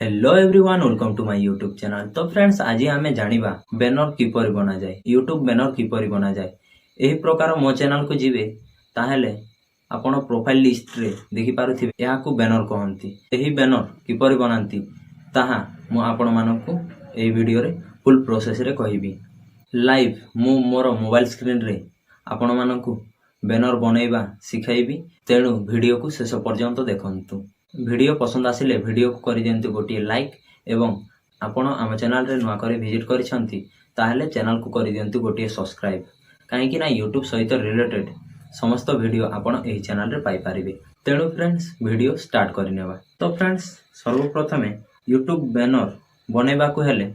Hello everyone welcome to my YouTube channel. तो friends आज आमे जानिबा बैनर किपरि बना जाए, यूट्यूब बैनर किपरि बना जाए। एही प्रकार मो चैनल को जिवे ताहेले आपण प्रोफाइल लिस्ट रे देखि पारुथिबे याकू बैनर कहंती। एही बैनर किपरि बनांती ताहा मो आपण मानकू एही वीडियो रे फुल प्रोसेस रे कहिबी। लाइव मो मोर मोबाइल स्क्रीन रे आपण मानकू बैनर बनेइबा सिखाइबी, तेणु वीडियो को शेष पर्यंत देखंतु। वीडियो पसंद आसिले वीडियो को करि दियंतु गोटे लाइक एवं आपण आम चैनल रे नुआ करे विजिट करिसंती ताहेले चैनल को करि दियंतु गोटे सब्सक्राइब, काहे कि ना यूट्यूब सहित रिलेटेड समस्त वीडियो आपण एही चैनल रे पाई परिबे। तेणु फ्रेंड्स वीडियो स्टार्ट करिनेबा। तो फ्रेंड्स सर्वप्रथमे यूट्यूब बैनर बनेबा को हेले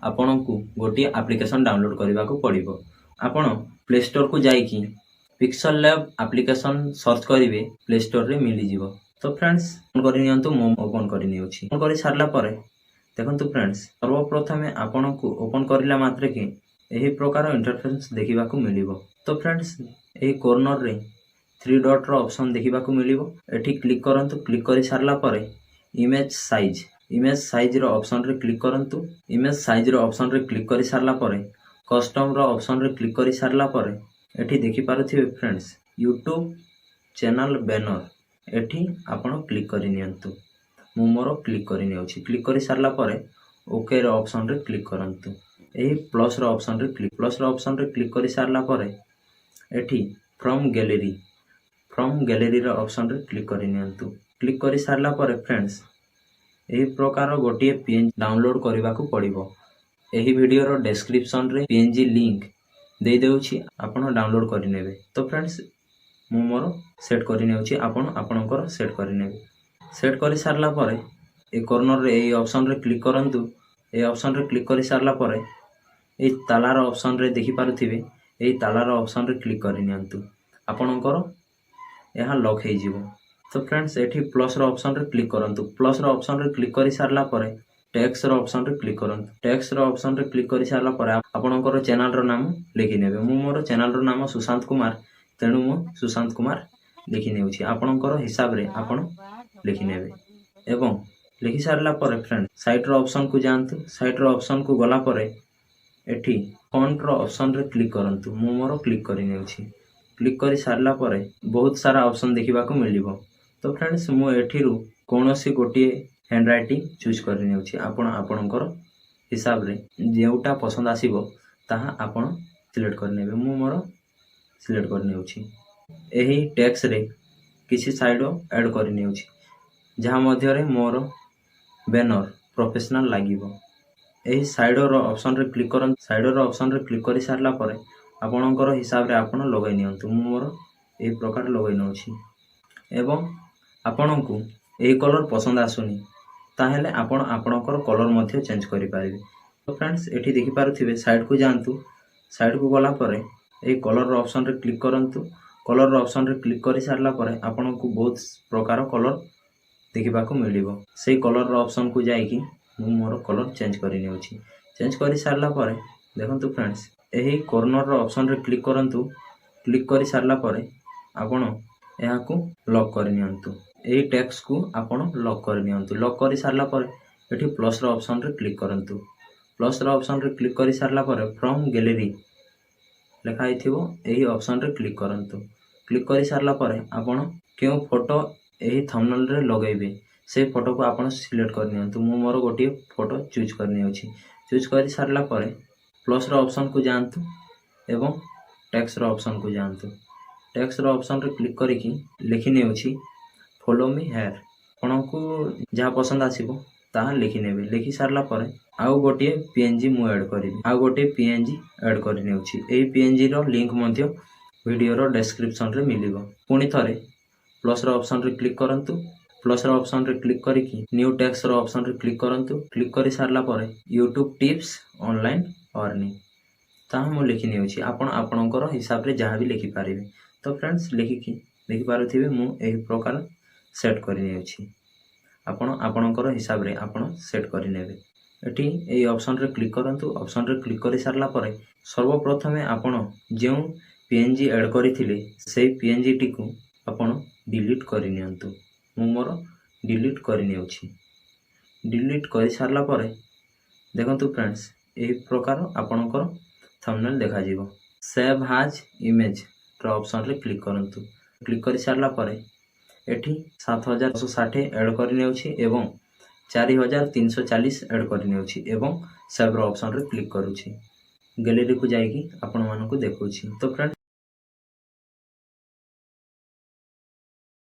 आपण को गोटे एप्लिकेशन डाउनलोड करबा को पड़िबो। आपण प्ले स्टोर को जाई कि पिक्सल लैब एप्लिकेशन सर्च करिवे, प्ले स्टोर रे मिली जिवो। तो फ्रेंड्स ओपन करि नियंतु, मो ओपन करि निउछि। ओपन करि सारला परे देखंतु फ्रेंड्स सर्वप्रथमे आपण को ओपन करिला मात्रे कि एही प्रकार इंटरफेस देखिबा को मिलिबो। तो फ्रेंड्स एही कॉर्नर रे थ्री डॉट रो ऑप्शन देखिबा को मिलिबो। एठी क्लिक करंतु। क्लिक करि सारला परे इमेज साइज रो ऑप्शन रे क्लिक करंतु। इमेज साइज रो ऑप्शन रे क्लिक करि सारला परे कस्टम रो ऑप्शन रे क्लिक करि सारला परे एठी देखि पारुथिबे फ्रेंड्स यूट्यूब चैनल बैनर एठी आपण क्लिक करि नियंतु। मु मोर क्लिक करि निउछि। क्लिक करि सारला परे ओके रो ऑप्शन रे क्लिक करंतु। एही प्लस रो ऑप्शन रे क्लिक करि सारला परे एठी फ्रॉम गैलरी रो ऑप्शन रे क्लिक करि नियंतु। क्लिक करि सारला परे फ्रेंड्स एही प्रकार गोटे पीएनजी डाउनलोड करबा को पड़िबो। एही वीडियो रो डिस्क्रिप्शन रे पीएनजी लिंक दे देउछि, आपण डाउनलोड करि नेबे। तो फ्रेंड्स मु मोर सेट करि नेउछि, आपण आपणकर सेट करि नेबे। सेट करि सारला परे ए कॉर्नर रे ए ऑप्शन रे क्लिक करंतु। ए ऑप्शन रे क्लिक करि सारला परे ए तालार ऑप्शन रे देखि पारुथिबे, ए तालार ऑप्शन रे क्लिक करि नियंतु। आपणकर यहा लॉक हे जिवो। तो फ्रेंड्स एठी प्लस रो ऑप्शन रे क्लिक करंतु। प्लस रो ऑप्शन रे क्लिक करि सारला परे टैक्स रो ऑप्शन रे क्लिक करंतु। टैक्स रो ऑप्शन रे क्लिक करि सारला परे आपणकर चैनल रो नाम लिखि नेबे। मु मोर चैनल रो नाम सुशांत कुमार, तेणु मु सुशांत कुमार लिखि नेउछि। आपणकर हिसाब रे आपण लिखि नेबे एवं लिखि सारला परे फ्रेंड साइट रो ऑप्शन को जानतु। साइट रो ऑप्शन को गला परे एठी फॉन्ट रो ऑप्शन रे क्लिक करंतु। मु मोर क्लिक करि नेउछि। क्लिक करि सारला परे बहुत सारा ऑप्शन देखिबा को मिलिबो। तो फ्रेंड्स मु एठिरु कोनोसी गोटे हैंड राइटिंग चूज करि नेउछि। आपण आपणकर हिसाब रे जेउटा पसंद आसीबो ताहा आपण सिलेक्ट करि नेबे। मु मोर सिलेक्ट करि नेउछि। एही टेक्स्ट रे किछि साइड ऐड करि नेउछि, जहा मध्य रे मोर बैनर प्रोफेशनल लागिबो। एही साइड रो ऑप्शन रे क्लिक करन। साइड रो ऑप्शन रे क्लिक करि सारला परे आपणकर हिसाब रे आपण लगाइ नियंतु। मु मोर एही प्रकार लगाइ नउछि एवं आपणकू एही कलर पसंद आसुनी ताहेले आपण आपणकर कलर मध्य चेंज करि पारिबे। तो फ्रेंड्स एठी देखि पारुथिबे साइड को जानतु। साइड को गला परे एही कलर रो ऑप्शन रे क्लिक करंतु। कलर रो ऑप्शन रे क्लिक करि सारला परे आपणकू बहुत प्रकार कलर देखिबा को मिलिबो। सेही कलर रो ऑप्शन को जाई कि मु मोर कलर चेंज करि नेउछि। चेंज करि सारला परे देखंतु फ्रेंड्स एही कॉर्नर रो ऑप्शन रे क्लिक करंतु। क्लिक करि सारला परे आपण एहा को लॉक करि नियंतु। एही टेक्स्ट को आपण लॉक करि नियंतु। लॉक करि सारला परे एठी प्लस रो ऑप्शन रे क्लिक करंतु। प्लस रो ऑप्शन रे क्लिक करि सारला परे फ्रॉम गैलरी लेखा आइथिबो, एही ऑप्शन रे क्लिक करंतु। क्लिक करि सारला परे आपण केउ फोटो एही थंबनेल रे लगाइबे से फोटो को आपण सिलेक्ट कर नियंतु। मु मोर गोटे फोटो चूज कर निउछि। चूज करि सारला परे प्लस रो ऑप्शन को जानतु एवं टेक्स्ट रो ऑप्शन को जानतु। टेक्स्ट रो ऑप्शन रे क्लिक करि कि लिखि नेउछि फॉलो मी हियर। आपणकू जहा पसंद आसीबो ताहा लिखि नेबे। लिखि सारला परे आउ गोटे पीएनजी मु ऐड करिबि। आउ गोटे पीएनजी ऐड करि नेउछि। एही पीएनजी रो लिंक मध्य वीडियो रो डिस्क्रिप्शन रे मिलिबो। पुणी थरे प्लस रो ऑप्शन रे क्लिक करंतु। प्लस रो ऑप्शन रे क्लिक करि कि न्यू टेक्स्ट रो ऑप्शन रे क्लिक करंतु। क्लिक करि सारला परे यूट्यूब टिप्स ऑनलाइन अर्निंग ताहा मु लिखि नेउछि। आपण आपणकर हिसाब रे जहा भी लिखि पारिबे। तो फ्रेंड्स लिखि कि देखि पारुथिबे मु एही प्रकार सेट करि नेउछि। आपण आपणकर हिसाब रे आपण सेट करि नेबे। एठी एही ऑप्शन रे क्लिक करंतु। ऑप्शन रे क्लिक करि सारला परे सर्वप्रथमे आपण जेउ पीएनजी ऐड करिथिले सेही पीएनजी टी को आपण डिलीट करि नियंतु। मु मोर डिलीट करि नेउछि। डिलीट कर सारा पर देखो फ्रेंड्स यही प्रकार आपणकर थंबनेल देखा जीवो। सेव हाज इमेज ऑप्शन रे क्लिक करंतु। क्लिक कर सारा पर एठी 7960 ऐड कर नेउछि एवं 4340 ऐड कर नेउछि एवं सेव ऑप्शन रे क्लिक करूछि। गैलरी को जाइकी आपण मानकु देखौछि। तो फ्रेंड्स